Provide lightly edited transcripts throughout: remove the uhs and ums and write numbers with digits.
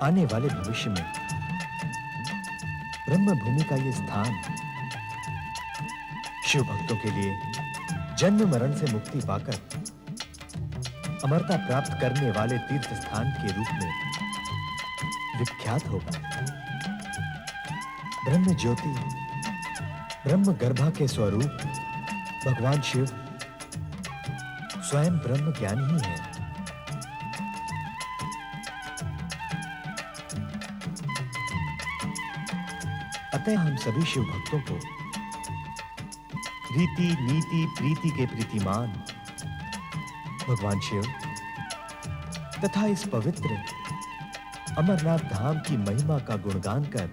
आने वाले भविष्य में ब्रह्म भूमि का ये स्थान शिव भक्तों के लिए जन्म मरण से मुक्ति पाकर अमरता प्राप्त करने वाले तीर्थ स्थान के रूप में विख्यात होगा। ब्रह्म ज्योति, ब्रह्म गर्भा के स्वरूप भगवान शिव स्वयं ब्रह्म ज्ञान ही है। अतः हम सभी शिव भक्तों को रीति नीति प्रीति के प्रीतिमान भगवान शिव तथा इस पवित्र अमरनाथ धाम की महिमा का गुणगान कर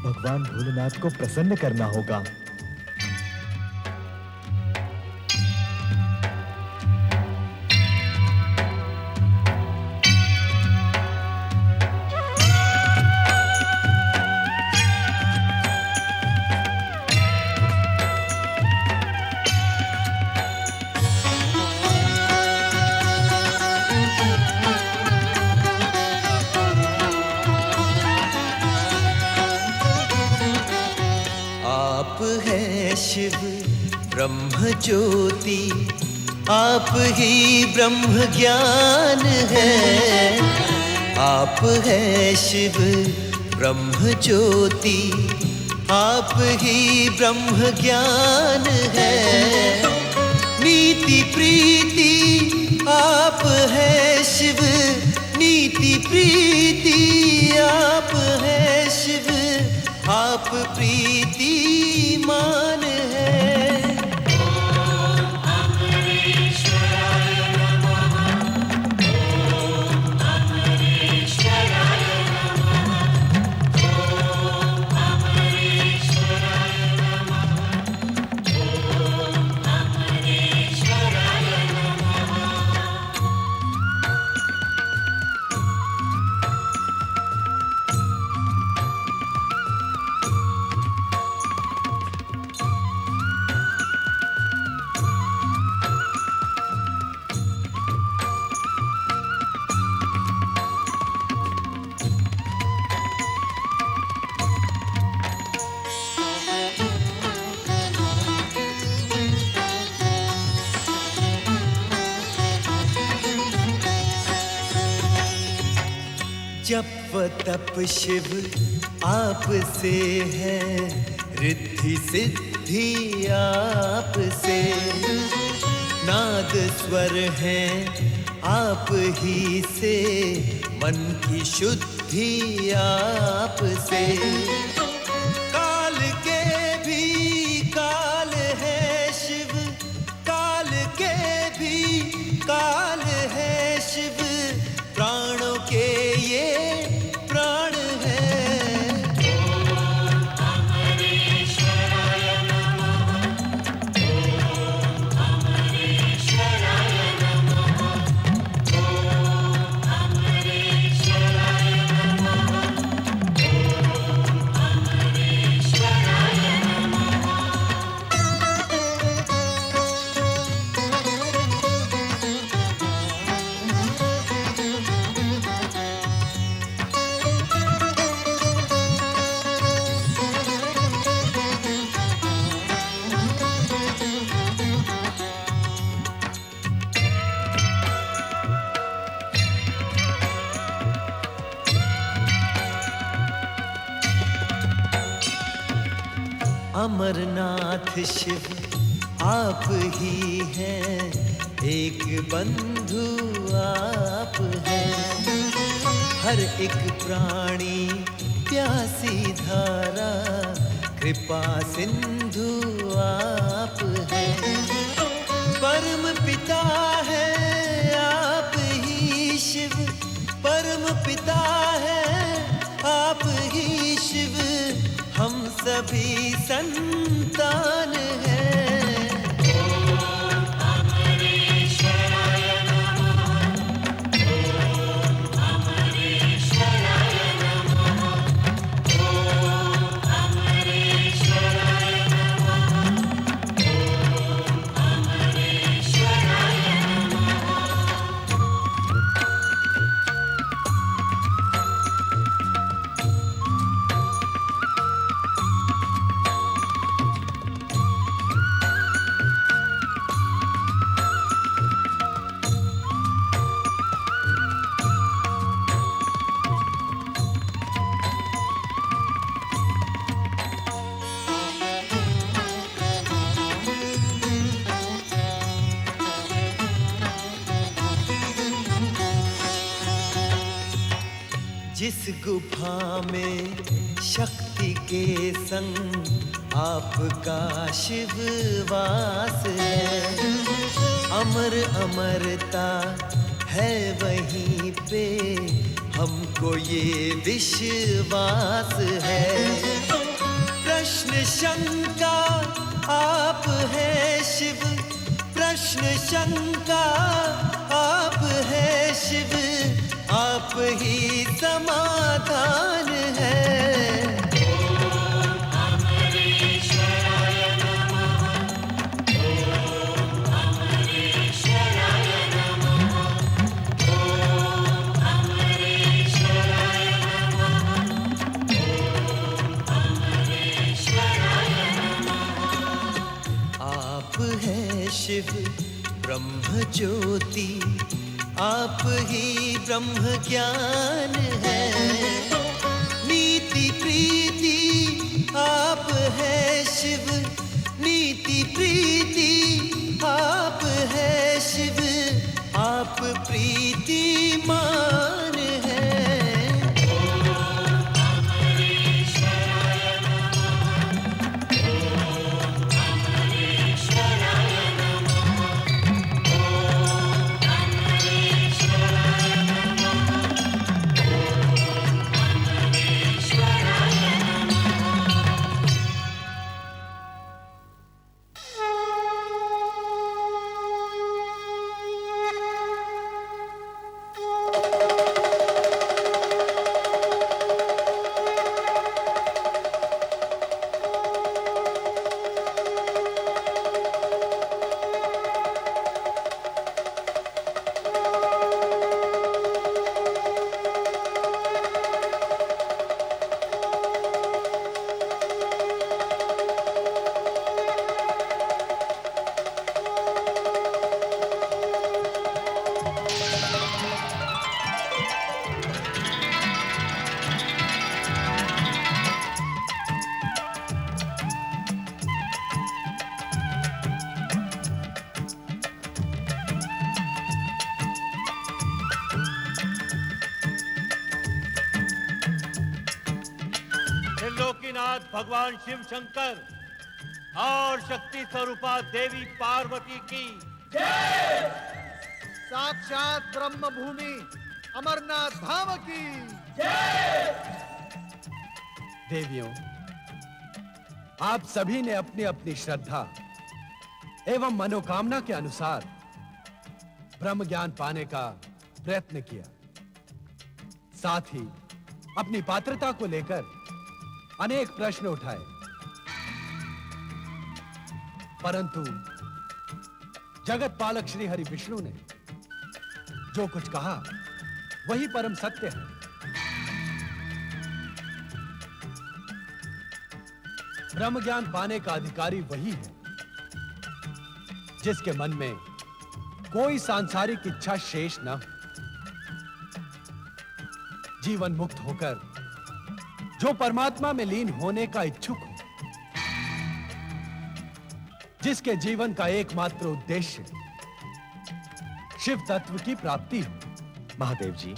भगवान भोलेनाथ को प्रसन्न करना होगा। शिव ब्रह्म ज्योति, आप ही ब्रह्म ज्ञान है। आप है शिव ब्रह्म ज्योति, आप ही ब्रह्म ज्ञान है। नीति प्रीति आप है शिव, नीति प्रीति आप है शिव, आप प्रीति मान है। ओम अमरेश्वराय नमः, ओम अमरेश्वराय नमः, ओम अमरेश्वराय नमः, ओम अमरेश्वराय नमः। जप तप शिव आप से है, रिद्धि सिद्धि आप से। नाद स्वर है आप ही से, मन की शुद्धि आप से। काल के भी काल है शिव, काल के भी काल है शिव, प्राणों के ये प्राण है। ओम अमरेश्वराय नमः, ओम अमरेश्वराय नमः, ओम अमरेश्वराय नमः, ओम अमरेश्वराय नमः। अमरनाथ शिव आप ही हैं, एक बंधु आप हैं। हर एक प्राणी प्यासी धारा, कृपा सिंधु आप हैं। परम पिता है आप ही शिव, परम पिता है आप ही शिव, हम सभी संतान हैं। ओम अमरेश्वराय नमः, ओम अमरेश्वराय नमः, ओम अमरेश्वराय नमः, ओम अमरेश्वराय नमः। जिस गुफा में शक्ति के संग आपका शिव वास है, अमर अमरता है वहीं पे, हमको ये विश्वास है। प्रश्न शंका आप है शिव, प्रश्न शंका आप है शिव, आप ही समाधान है। आप है शिव ब्रह्म ज्योति, आप ही ब्रह्म ज्ञान है। नीति प्रीति आप है शिव, नीति प्रीति आप है शिव, आप प्रीतिमान है। त्रिलोकीनाथ भगवान शिव शंकर और शक्ति स्वरूपा देवी पार्वती की साक्षात ब्रह्म भूमि अमरनाथ धाम की देवियों, आप सभी ने अपनी अपनी श्रद्धा एवं मनोकामना के अनुसार ब्रह्म ज्ञान पाने का प्रयत्न किया। साथ ही अपनी पात्रता को लेकर अनेक प्रश्न उठाए, परंतु जगत पालक श्री हरि विष्णु ने जो कुछ कहा वही परम सत्य है। ब्रह्म ज्ञान पाने का अधिकारी वही है जिसके मन में कोई सांसारिक इच्छा शेष न हो, जीवन मुक्त होकर जो परमात्मा में लीन होने का इच्छुक हो, जिसके जीवन का एकमात्र उद्देश्य शिव तत्व की प्राप्ति हो। महादेव जी,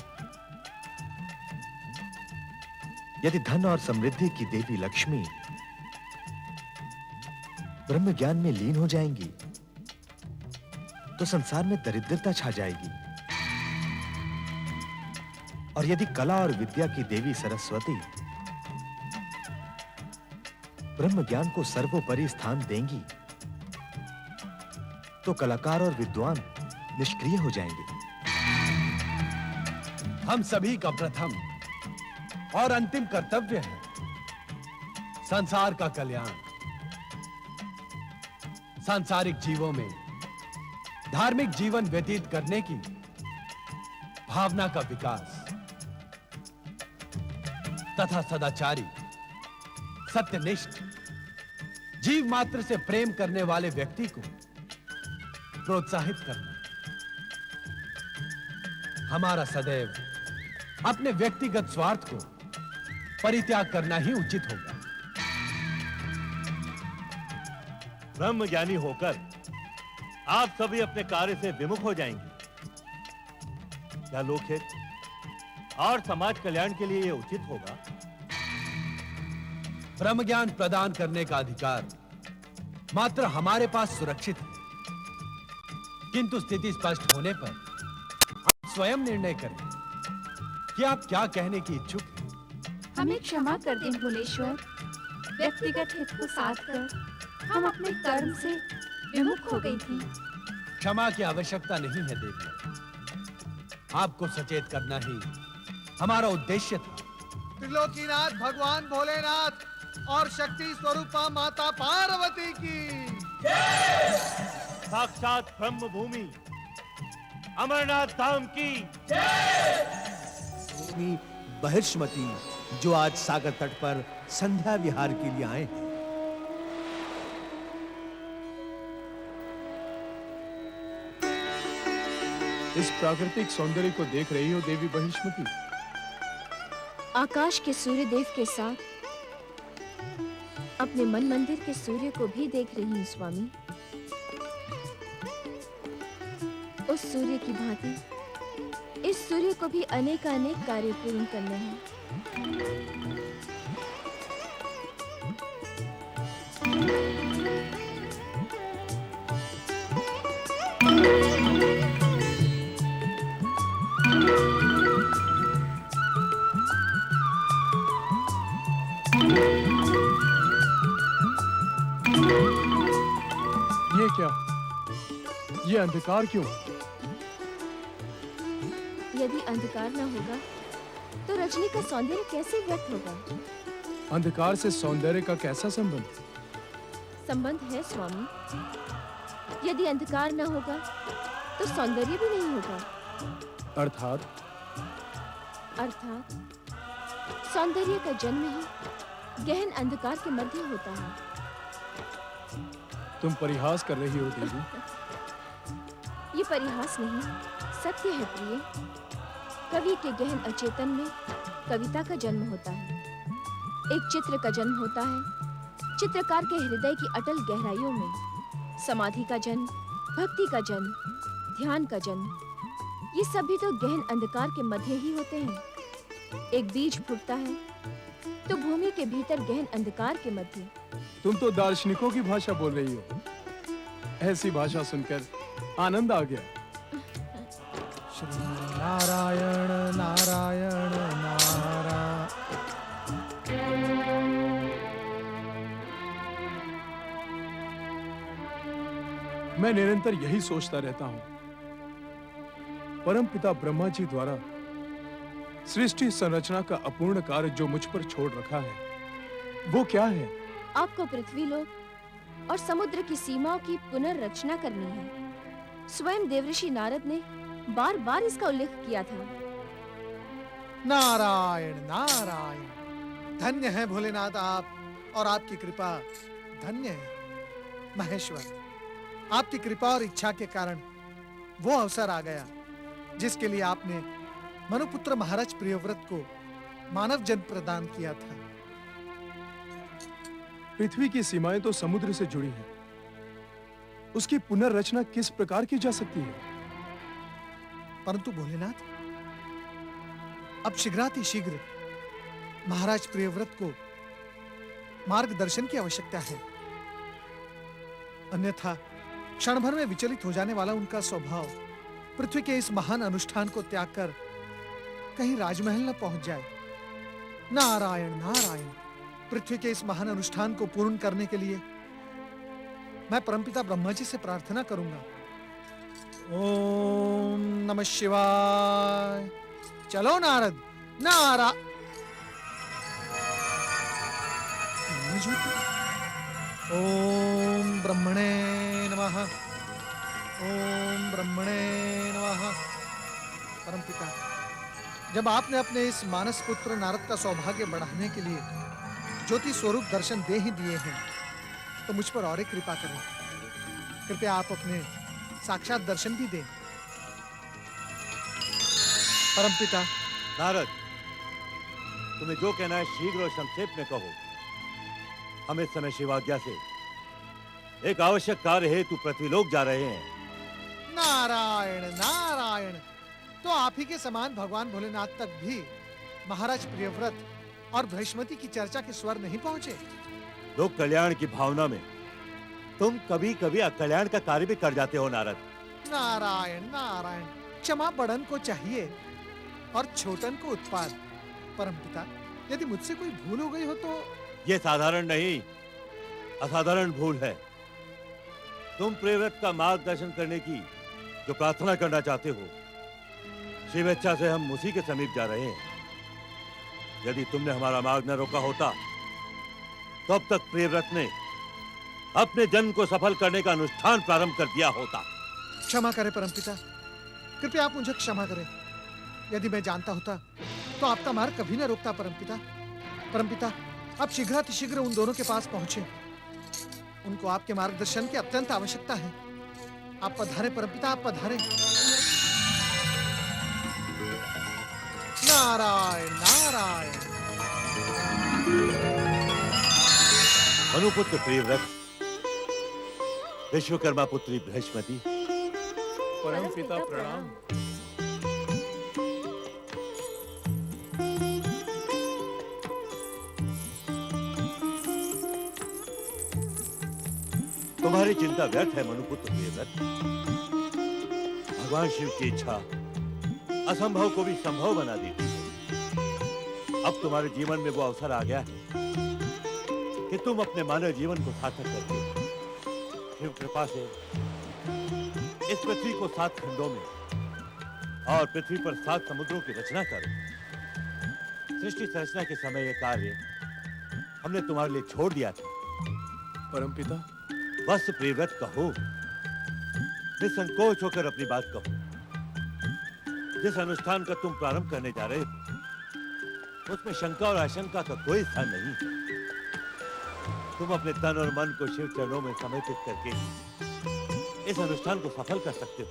यदि धन और समृद्धि की देवी लक्ष्मी ब्रह्म ज्ञान में लीन हो जाएंगी तो संसार में दरिद्रता छा जाएगी, और यदि कला और विद्या की देवी सरस्वती ब्रह्म ज्ञान को सर्वोपरि स्थान देंगी तो कलाकार और विद्वान निष्क्रिय हो जाएंगे। हम सभी का प्रथम और अंतिम कर्तव्य है संसार का कल्याण, सांसारिक जीवों में धार्मिक जीवन व्यतीत करने की भावना का विकास तथा सदाचारी, सत्यनिष्ठ, जीव मात्र से प्रेम करने वाले व्यक्ति को प्रोत्साहित करना। हमारा सदैव अपने व्यक्तिगत स्वार्थ को परित्याग करना ही उचित होगा। ब्रह्म ज्ञानी होकर आप सभी अपने कार्य से विमुख हो जाएंगे। क्या लोकहित और समाज कल्याण के लिए ये उचित होगा। ब्रह्म ज्ञान प्रदान करने का अधिकार मात्र हमारे पास सुरक्षित है, किंतु स्थिति स्पष्ट होने पर आप स्वयं निर्णय करें कि आप क्या कहने की इच्छुक हैं। हमें क्षमा कर दें भुवनेश्वर। व्यक्तिगत हित को साध कर हम अपने कर्म से विमुख हो गई थी। क्षमा की आवश्यकता नहीं है देवी, आपको सचेत करना ही हमारा उद्देश्य था। त्रिलोकीनाथ भगवान भोलेनाथ और शक्ति स्वरूपा माता पार्वती की साक्षात ब्रह्म भूमि अमरनाथ धाम की भूमि बहिष्मती जो आज सागर तट पर संध्या विहार के लिए आए हैं। इस प्राकृतिक सौंदर्य को देख रही हो देवी बहिष्मती? आकाश के सूर्य देव के साथ अपने मन मंदिर के सूर्य को भी देख रही हूँ स्वामी। उस सूर्य की भांति इस सूर्य को भी अनेक कार्य पूर्ण करने हैं। ये क्या? ये अंधकार क्यों? यदि अंधकार न होगा तो रजनी का सौंदर्य कैसे व्यक्त होगा? अंधकार से सौंदर्य का कैसा संबंध? संबंध है स्वामी। यदि अंधकार न होगा तो सौंदर्य भी नहीं होगा। अर्थात सौंदर्य का जन्म ही गहन अंधकार के मध्य होता है। तुम परिहास कर रही हो देवी। ये परिहास नहीं, सत्य है प्रिय। कवि के गहन अचेतन में कविता का जन्म होता है, एक चित्र का जन्म होता है, चित्रकार के हृदय की अटल गहराइयों में समाधि का जन्म, भक्ति का जन्म, ध्यान का जन्म, ये सभी तो गहन अंधकार के मध्य ही होते हैं। एक बीज फूटता है तो भूमि के भीतर गहन अंधकार के मध्य। तुम तो दार्शनिकों की भाषा बोल रही हो। ऐसी भाषा सुनकर आनंद आ गया। श्री नारायण नारायण नारायण। मैं निरंतर यही सोचता रहता हूं, परम पिता ब्रह्मा जी द्वारा सृष्टि संरचना का अपूर्ण कार्य जो मुझ पर छोड़ रखा है, वो क्या है? आपको पृथ्वी लोक और समुद्र की सीमाओं की पुनर्रचना करनी है। स्वयं देवऋषि नारद ने बार बार इसका उल्लेख किया था। नारायण नारायण। धन्य है भोलेनाथ आप, और आपकी कृपा धन्य है महेश्वर। आपकी कृपा और इच्छा के कारण वो अवसर आ गया जिसके लिए आपने मनुपुत्र महाराज प्रियव्रत को मानव जन्म प्रदान किया था। पृथ्वी की सीमाएं तो समुद्र से जुड़ी हैं। उसकी पुनर्रचना किस प्रकार की जा सकती है? परंतु भोलेनाथ, अब शीघ्रातिशीघ्र महाराज प्रियव्रत को मार्गदर्शन की आवश्यकता है, अन्यथा क्षण भर में विचलित हो जाने वाला उनका स्वभाव पृथ्वी के इस महान अनुष्ठान को त्याग कर कहीं राजमहल न पहुंच जाए। नारायण नारायण। पृथ्वी के इस महान अनुष्ठान को पूर्ण करने के लिए मैं परमपिता ब्रह्मा जी से प्रार्थना करूंगा। ओम नमः शिवाय। चलो नारद। ओम ब्रह्मणे नमः। ओम ब्रह्मणे नमः। परमपिता, जब आपने अपने इस मानस पुत्र नारद का सौभाग्य बढ़ाने के लिए ज्योति स्वरूप दर्शन दे ही दिए हैं, तो मुझ पर और एक कृपा करें। कृपया आप अपने साक्षात दर्शन भी दें। परमपिता। नारद, तुम्हें जो कहना है शीघ्र और संक्षेप में कहो। हम इस समय शिवाज्ञा से एक आवश्यक कार्य हेतु पृथ्वीलोक जा रहे हैं। नारायण नारायण। तो आप ही के समान भगवान भोलेनाथ तक भी महाराज प्रियव्रत और बृहस्पति की चर्चा के स्वर नहीं पहुंचे। लोक कल्याण की भावना में तुम कभी कभी अकल्याण का कार्य भी कर जाते हो नारद। नारायण नारायण, क्षमा बड़न को चाहिए और छोटन को उत्पाद। परमपिता, यदि मुझसे कोई भूल हो गई हो तो। ये साधारण नहीं, असाधारण भूल है। तुम प्रियव्रत का मार्गदर्शन करने की जो प्रार्थना करना चाहते हो, शिवेच्छा से हम उसी के समीप जा रहे हैं। यदि तुमने हमारा मार्ग न रोका होता तो अब तक प्रियव्रत ने अपने जन्म को सफल करने का अनुष्ठान प्रारंभ कर दिया होता। क्षमा करें परमपिता, कृपया आप मुझे क्षमा करें। यदि मैं जानता होता तो आपका मार्ग कभी न रोकता। परमपिता, परमपिता, आप शीघ्र उन दोनों के पास पहुंचे। उनको आपके मार्गदर्शन की अत्यंत आवश्यकता है। आप पधारें परमपिता, आप पधारें। नारायण नारायण। मनुपुत्र प्रियव्रत, विश्वकर्मा पुत्री बृहस्पति, परमपिता प्रणाम। तुम्हारी चिंता व्यर्थ है मनुपुत्र प्रियव्रत। भगवान शिव की इच्छा असंभव को भी संभव बना देती है। अब तुम्हारे जीवन में वो अवसर आ गया है कि तुम अपने मानव जीवन को सार्थक करके शिव कृपा से इस पृथ्वी को 7 खंडों में और पृथ्वी पर 7 समुद्रों की रचना करो। सृष्टि संरचना के समय यह कार्य हमने तुम्हारे लिए छोड़ दिया था। परमपिता, बस प्रियव्रत कहो, निसंकोच होकर अपनी बात कहो। जिस अनुष्ठान का तुम प्रारंभ करने जा रहे हो उसमें शंका और आशंका का कोई स्थान नहीं। तुम अपने तन और मन को शिव चरणों में समर्पित करके इस अनुष्ठान को सफल कर सकते हो।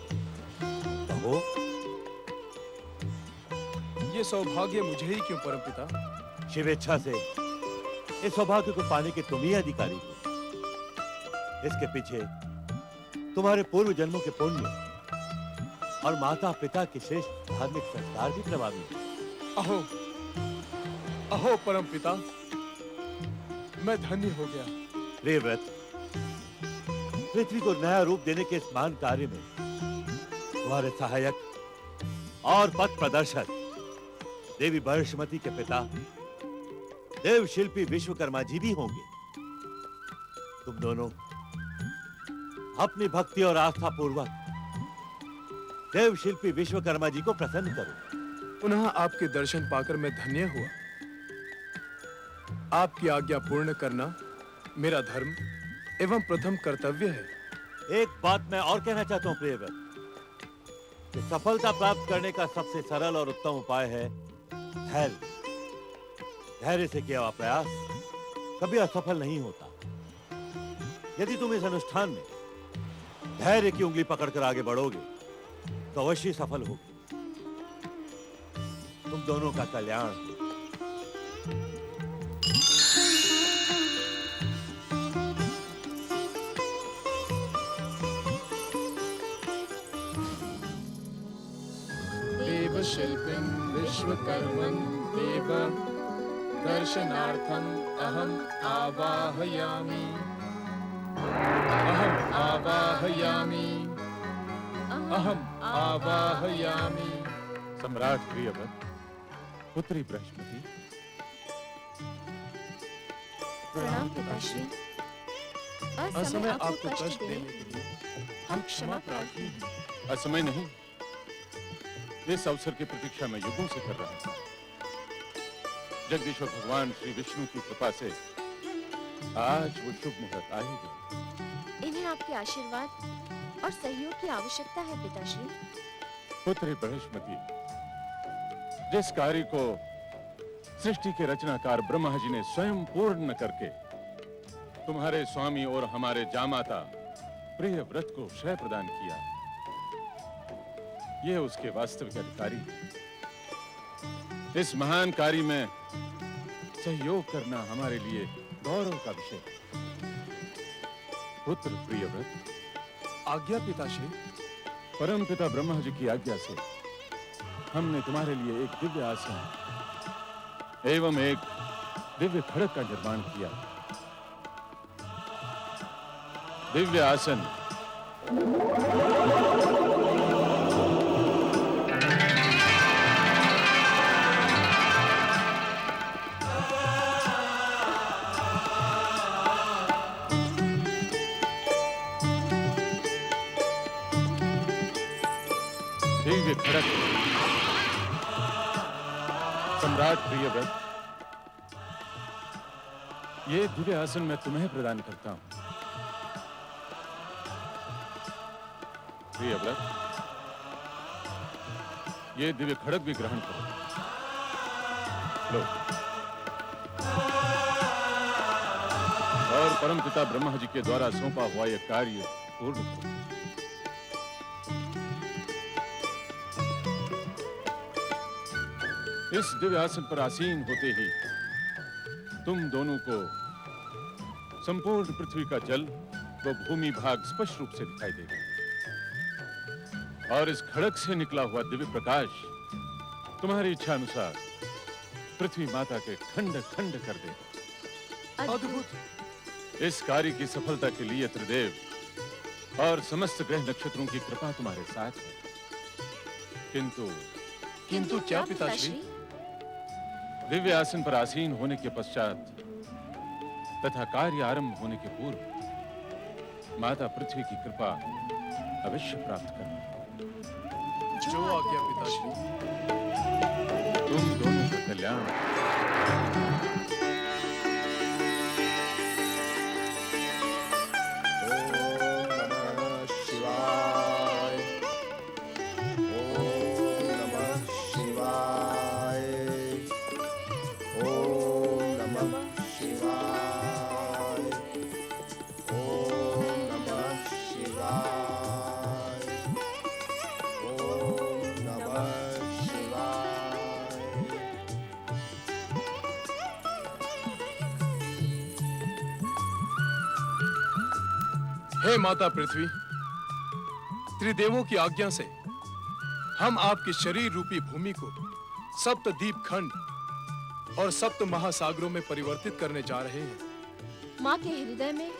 कहो। ये सौभाग्य मुझे ही क्यों परमपिता? शिव इच्छा से इस सौभाग्य को पाने के तुम ही अधिकारी हो। इसके पीछे तुम्हारे पूर्व जन्मों के पुण्य और माता पिता के श्रेष्ठ धार्मिक संस्कार भी प्रभावी हैं। अहो अहो परमपिता, मैं धन्य हो गया। प्रियव्रत, पृथ्वी को नया रूप देने के इस महान कार्य में तुम्हारे सहायक और पथ प्रदर्शक देवी बृहस्पति के पिता देव शिल्पी विश्वकर्मा जी भी होंगे। तुम दोनों अपनी भक्ति और आस्था पूर्वक देव शिल्पी विश्वकर्मा जी को प्रसन्न करो। पुनः आपके दर्शन पाकर मैं धन्य हुआ। आपकी आज्ञा पूर्ण करना मेरा धर्म एवं प्रथम कर्तव्य है। एक बात मैं और कहना चाहता हूं प्रियव्रत, कि सफलता प्राप्त करने का सबसे सरल और उत्तम उपाय है धैर्य। धैर्य से किया हुआ प्रयास कभी असफल नहीं होता। यदि तुम इस अनुष्ठान में धैर्य की उंगली पकड़कर आगे बढ़ोगे तो अवश्य सफल होगे। तुम दोनों का कल्याण हो। देवशिल्पिं विश्वकर्मं देव दर्शनार्थम् अहम् आवाहयामि। अहम् आवाहयामि। अहम् आवाहयामि। सम्राट प्रियव्रत, पुत्री बृहस्पति, प्रणाम पिताश्री। असमय आपको कष्ट देने के लिए हम क्षमा प्रार्थी हैं। असमय नहीं, इस अवसर की प्रतीक्षा मैं युगों से कर रहा हूं। जगदीश्वर भगवान श्री विष्णु की कृपा से आज वो शुभ मुहूर्त आ ही गया। इन्हें आपके आशीर्वाद और सहयोग की आवश्यकता है पिताश्री। पुत्री बृहस्पति, जिस कार्य को सृष्टि के रचनाकार ब्रह्मा जी ने स्वयं पूर्ण करके तुम्हारे स्वामी और हमारे जामाता प्रियव्रत को श्रेय प्रदान किया, ये उसके वास्तविक अधिकारी हैं। इस महान कार्य में सहयोग करना हमारे लिए गौरव का विषय है। पुत्र प्रियव्रत, आज्ञा पिताश्री। परम पिता ब्रह्मा जी की आज्ञा से हमने तुम्हारे लिए एक दिव्य आसन एवं एक दिव्य खड़ग का निर्माण किया। दिव्य आसन दिव्य खड़ग सम्राट प्रियव्रत, ये दिव्य आसन मैं तुम्हें प्रदान करता हूं। प्रियव्रत, ये दिव्य खड़ग भी ग्रहण करो। लो। और परमपिता ब्रह्मा जी के द्वारा सौंपा हुआ यह कार्य पूर्ण करो। इस दिव्य आसन पर आसीन होते ही तुम दोनों को संपूर्ण पृथ्वी का जल व भूमि भाग स्पष्ट रूप से दिखाई देगा और इस खड़ग से निकला हुआ दिव्य प्रकाश तुम्हारी इच्छा अनुसार पृथ्वी माता के खंड खंड कर देगा। अद्भुत। इस कार्य की सफलता के लिए त्रिदेव और समस्त ग्रह नक्षत्रों की कृपा तुम्हारे साथ है। किंतु क्या पिताश्री? दिव्य आसन पर आसीन होने के पश्चात तथा कार्य आरंभ होने के पूर्व माता पृथ्वी की कृपा अवश्य प्राप्त करना। जो आज्ञा पिताश्री। तुम दोनों का कल्याण। हे माता पृथ्वी, त्रिदेवों की आज्ञा से हम आपके शरीर रूपी भूमि को सप्त द्वीप खंड और सप्त महासागरों में परिवर्तित करने जा रहे हैं। माँ के हृदय में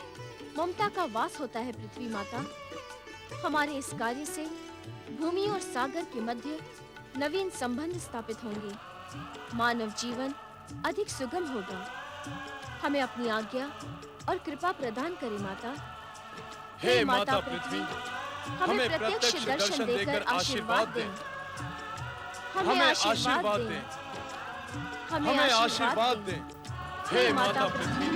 ममता का वास होता है पृथ्वी माता। हमारे इस कार्य से भूमि और सागर के मध्य नवीन संबंध स्थापित होंगे। मानव जीवन अधिक सुगम होगा। हमें अपनी आज्ञा और कृपा प्रदान करें माता। हे माता पृथ्वी, हमें प्रत्यक्ष दर्शन देकर आशीर्वाद दें। हमें आशीर्वाद दें। हमें आशीर्वाद दें। हे माता पृथ्वी,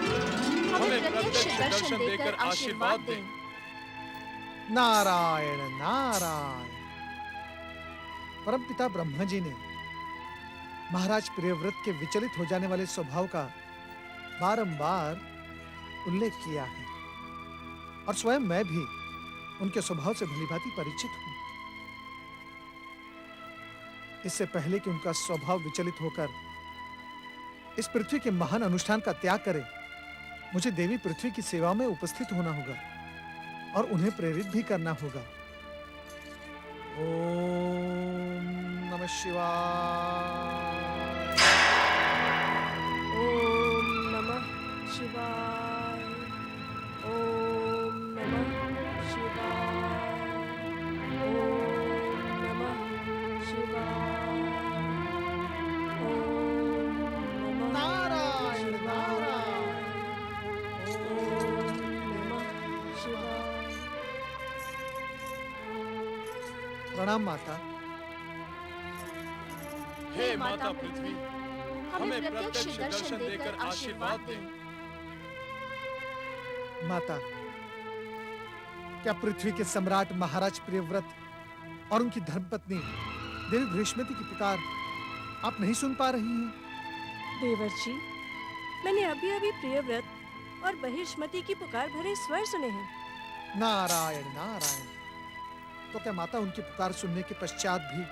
हमें प्रत्यक्ष दर्शन देकर आशीर्वाद दें। नारायण नारायण। परमपिता ब्रह्मा जी ने महाराज प्रियव्रत के विचलित हो जाने वाले स्वभाव का बारंबार उल्लेख किया है और स्वयं मैं भी उनके स्वभाव से भलीभांति परिचित हूं। इससे पहले कि उनका स्वभाव विचलित होकर इस पृथ्वी के महान अनुष्ठान का त्याग करे, मुझे देवी पृथ्वी की सेवा में उपस्थित होना होगा और उन्हें प्रेरित भी करना होगा। ओम नमः शिवाय। ओम नमः शिवाय। ओम नमः शिवाय। ओम नमः शिवाय। ओम नमः नारायण नारायण। ओम नमः शिवाय। प्रणाम माता। हे माता पृथ्वी, हमें प्रत्यक्ष दर्शन देकर आशीर्वाद दें। माता, क्या पृथ्वी के सम्राट महाराज प्रियव्रत और उनकी धर्मपत्नी देवी बृहस्पति की पुकार आप नहीं सुन पा रही हैं? देवर जी, मैंने अभी अभी प्रियव्रत और बहिष्मति की पुकार भरे स्वर सुने हैं। नारायण नारायण। तो क्या माता उनकी पुकार सुनने के पश्चात भी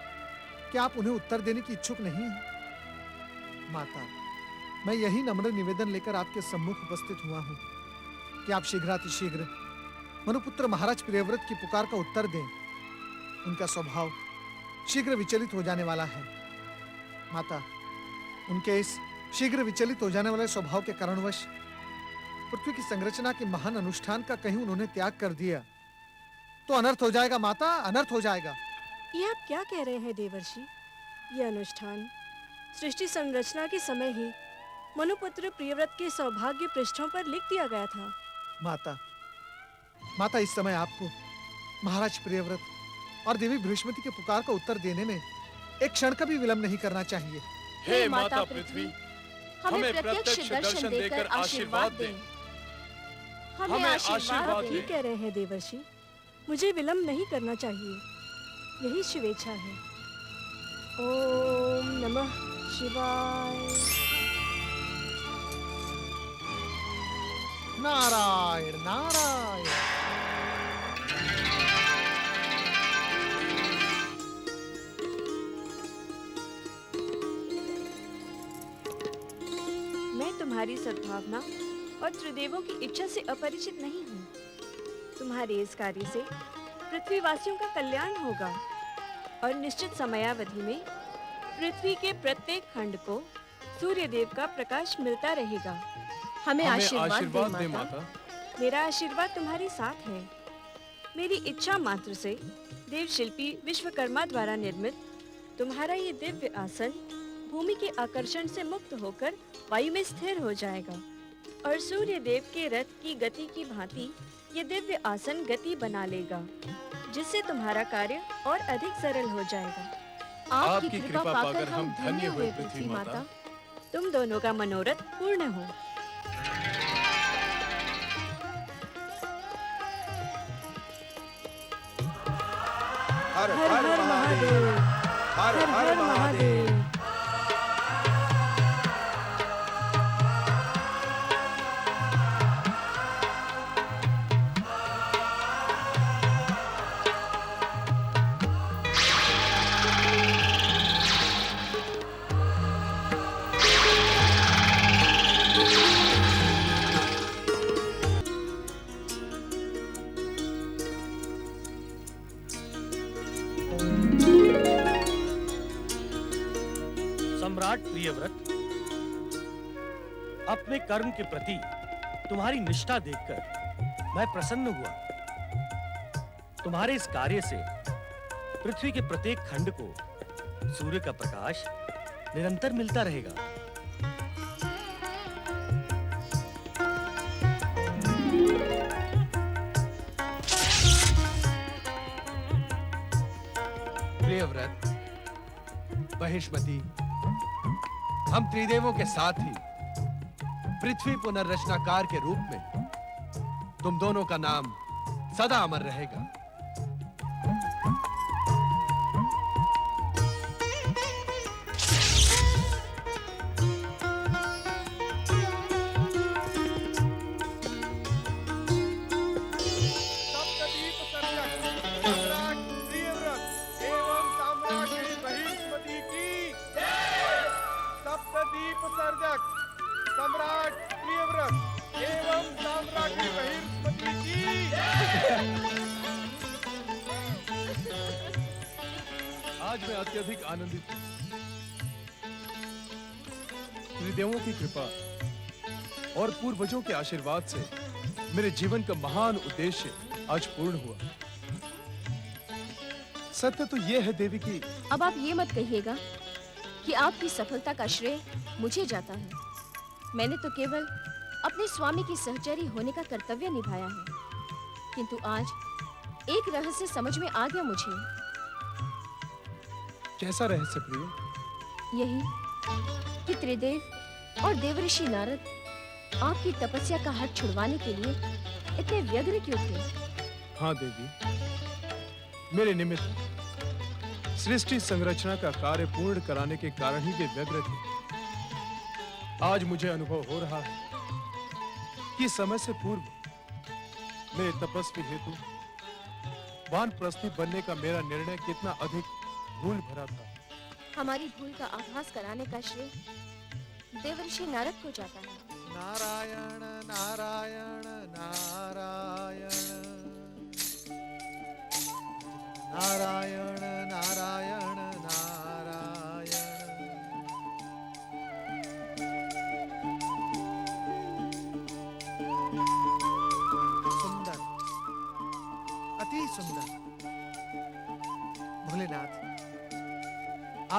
क्या आप उन्हें उत्तर देने की इच्छुक नहीं हैं? माता, मैं यही नम्र निवेदन लेकर आपके सम्मुख उपस्थित हुआ हूं कि आप शीघ्रातिशीघ्र मनुपुत्र महाराज प्रियव्रत की पुकार का उत्तर दें। उनका स्वभाव शीघ्र विचलित हो जाने वाला है। माता, उनके इस शीघ्र विचलित हो जाने वाले स्वभाव के कारणवश पृथ्वी की संरचना के महान अनुष्ठान का कहीं उन्होंने त्याग कर दिया तो अनर्थ हो जाएगा माता, अनर्थ हो जाएगा। ये आप क्या कह रहे हैं देवर्षि? ये अनुष्ठान सृष्टि संरचना के समय ही मनुपुत्र प्रियव्रत के सौभाग्य पृष्ठों पर लिख दिया गया था। माता, इस समय आपको महाराज प्रियव्रत और देवी बृहस्पति के पुकार का उत्तर देने में एक क्षण का भी विलंब नहीं करना चाहिए। हे माता पृथ्वी, हमें प्रत्यक्ष दर्शन देकर आशीर्वाद दें। हमें आशीर्वाद आप दें। ठीक कह रहे हैं देवर्षि, मुझे विलंब नहीं करना चाहिए, यही शिवेच्छा है। ओम नमः शिवाय। नारायण नारायण। मैं तुम्हारी सद्भावना और त्रिदेवों की इच्छा से अपरिचित नहीं हूँ। तुम्हारे इस कार्य से पृथ्वीवासियों का कल्याण होगा और निश्चित समयावधि में पृथ्वी के प्रत्येक खंड को सूर्य देव का प्रकाश मिलता रहेगा। हमें हमें आशीर्वाद आशीर्वाद दे दे माता। माता। मेरा आशीर्वाद तुम्हारे साथ है। मेरी इच्छा मात्र से देव शिल्पी विश्वकर्मा द्वारा निर्मित तुम्हारा ये दिव्य आसन भूमि के आकर्षण से मुक्त होकर वायु में स्थिर हो जाएगा और सूर्य देव के रथ की गति की भांति ये दिव्य आसन गति बना लेगा, जिससे तुम्हारा कार्य और अधिक सरल हो जाएगा। आपकी कृपा पाकर हम धन्य हुए पृथ्वी माता। तुम दोनों का मनोरथ पूर्ण हो। हर हर हर महादेव, हर हर महादेव। सम्राट प्रियव्रत, अपने कर्म के प्रति तुम्हारी निष्ठा देखकर मैं प्रसन्न हुआ। तुम्हारे इस कार्य से पृथ्वी के प्रत्येक खंड को सूर्य का प्रकाश निरंतर मिलता रहेगा। प्रियव्रत, बहिष्मति, हम त्रिदेवों के साथ ही पृथ्वी पुनर्रचनाकार के रूप में तुम दोनों का नाम सदा अमर रहेगा। सप्तदीप सर्जक सम्राट प्रियव्रत एवं साम्राज्ञी बहिष्मति की जय। सप्तदीप सर्जक सम्राट प्रियव्रत एवं साम्राज्ञी बहिष्मति की जय। आज मैं अत्यधिक आनंदित हूँ। त्रिदेवों की कृपा और पूर्वजों के आशीर्वाद से मेरे जीवन का महान उद्देश्य आज पूर्ण हुआ। सत्य तो यह है देवी की अब आप ये मत कहिएगा कि आपकी सफलता का श्रेय मुझे जाता है। मैंने तो केवल अपने स्वामी की सहचरी होने का कर्तव्य निभाया है, किंतु आज एक रहस्य समझ में आ गया मुझे। कैसा रहस्य प्रिय? यही कि त्रिदेव और देवऋषि नारद आपकी तपस्या का हट छुड़वाने के लिए इतने व्यग्र क्यों थे? हाँ देवी, मेरे निमित्त सृष्टि संरचना का कार्य पूर्ण कराने के कारण ही वे व्यग्र थे। आज मुझे अनुभव हो रहा है कि समय से पूर्व मेरे तपस्वी हेतु वानप्रस्थी बनने का मेरा निर्णय कितना अधिक भूल भरा था। हमारी भूल का आभास कराने का श्रेय देवऋषि नारद को जाता है। नारायण नारायण नारायण नारायण नारायण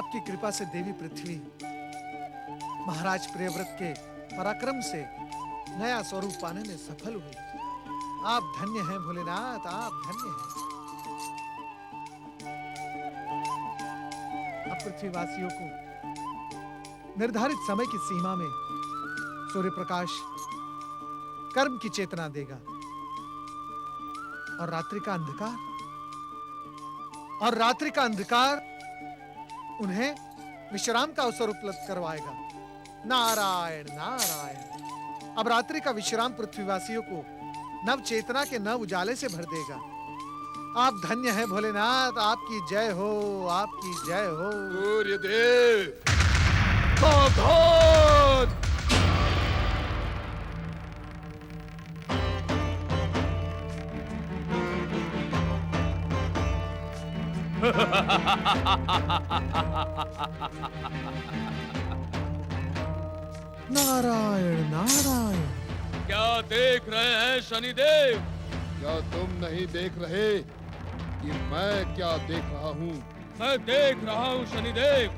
आपकी कृपा से देवी पृथ्वी महाराज प्रियव्रत के पराक्रम से नया स्वरूप पाने में सफल हुई। आप धन्य हैं भोलेनाथ, आप धन्य हैं। अब पृथ्वीवासियों को निर्धारित समय की सीमा में सूर्य प्रकाश कर्म की चेतना देगा और रात्रि का अंधकार उन्हें विश्राम का अवसर उपलब्ध करवाएगा। नारायण नारायण। अब रात्रि का विश्राम पृथ्वीवासियों को नव चेतना के नव उजाले से भर देगा। आप धन्य हैं भोलेनाथ, आपकी जय हो, आपकी जय हो। सूर्यदेव सावधान। नारायण नारायण। क्या देख रहे हैं शनिदेव? क्या तुम नहीं देख रहे कि मैं क्या देख रहा हूँ? मैं देख रहा हूँ शनिदेव।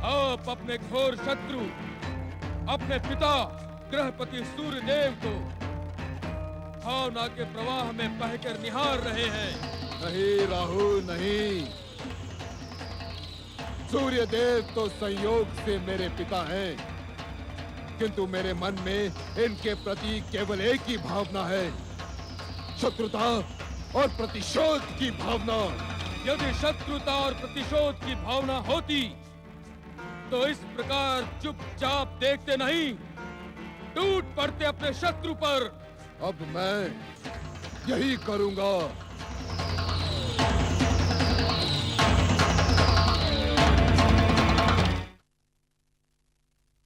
आप अपने घोर शत्रु अपने पिता ग्रहपति सूर्यदेव को भावना के प्रवाह में बहकर निहार रहे हैं। नहीं राहु नहीं। सूर्यदेव तो संयोग से मेरे पिता हैं, किंतु मेरे मन में इनके प्रति केवल एक ही भावना है, शत्रुता और प्रतिशोध की भावना। यदि शत्रुता और प्रतिशोध की भावना होती तो इस प्रकार चुपचाप देखते नहीं, टूट पड़ते अपने शत्रु पर। अब मैं यही करूंगा।